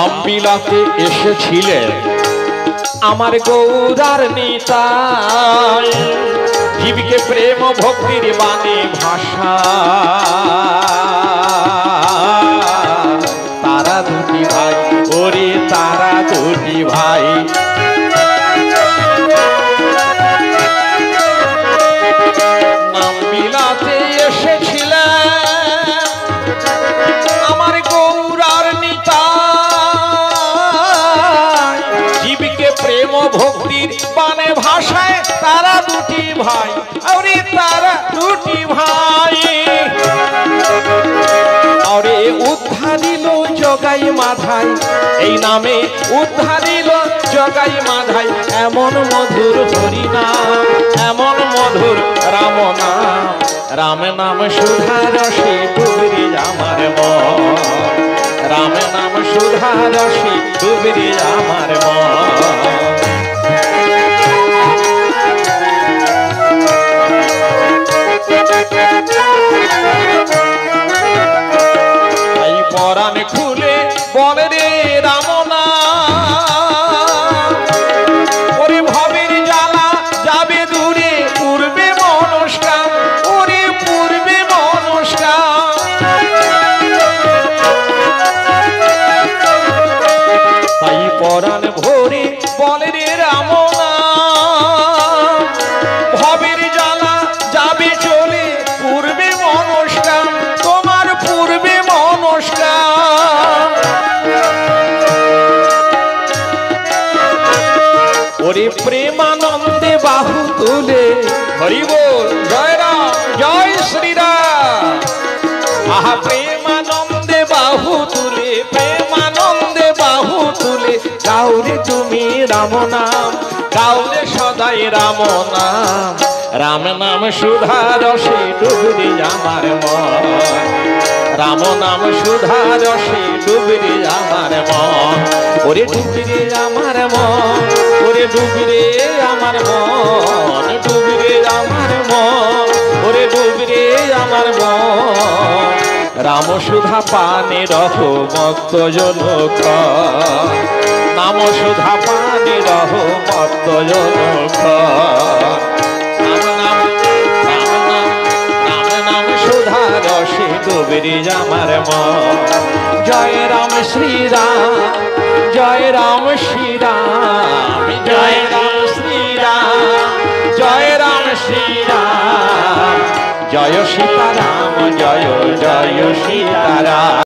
নাম বিলাতে এসেছিলেন আমার গৌরার নিতাই, জীবকে প্রেম ভক্তির বাণী ভাষা। তারা দুটি ভাই, ওরে তারা দুটি ভাই, নাম বিলাতে এসেছিলেন আমার গৌরার নিতাই, জীবকে প্রেম ভক্তির বাণী ভাষায়। তারা দুটি ভাই, ওরে তারা দুটি ভাই, ওরে উদ্ধারিল জগাই মাধাই, এই নামে উদ্ধারিল জগাই মাধাই। এমন মধুর হরিনাম, এমন মধুর রাম নাম, রাম নাম সুধা রসে ডুবরে আমার মন, রাম নাম সুধা রসে ডুবরে আমার মন। পরাণ খুলে বলে রে রাম নাম, ওরে ভবের জ্বালা যাবে দূরে, পূর্বে মনস্কাম, ওরে পূর্বে মনস্কাম। তাই পরাণ ভরে বলে রে রাম নাম, ভবের জ্বালা যাবে চলে, পূর্বে মনস্কাম, তোমার পূর্বে মনস্কাম। ওরে প্রেমানন্দে বাহু তুলে, হরি বল জয় রাম জয় শ্রীরাম। আহা প্রেমানন্দে বাহু তুলে, প্রেমানন্দে বাহু তুলে, গাওরে তুমি রাম নাম, গাওরে সদাই রাম নাম, রাম নাম সুধা রসে ডুবরে আমার মন, রাম নাম সুধা রসে ডুবরে আমার মন। ওরে ডুবরে আমার মন, ওরে ডুবরে আমার মন, ডুবরে আমার মন, ওরে ডুবরে আমার মন। রাম সুধা পানে রহ মত্ত জনক, নাম সুধা পানে রহ মত্ত জনক। রসে ডুবরে আমার মন। জয় রাম শ্রীরাম, জয় রাম শ্রীরাম, জয় রাম শ্রীরাম, জয় রাম শ্রীরাম, জয় সীতারাম, জয় জয় সীতারাম।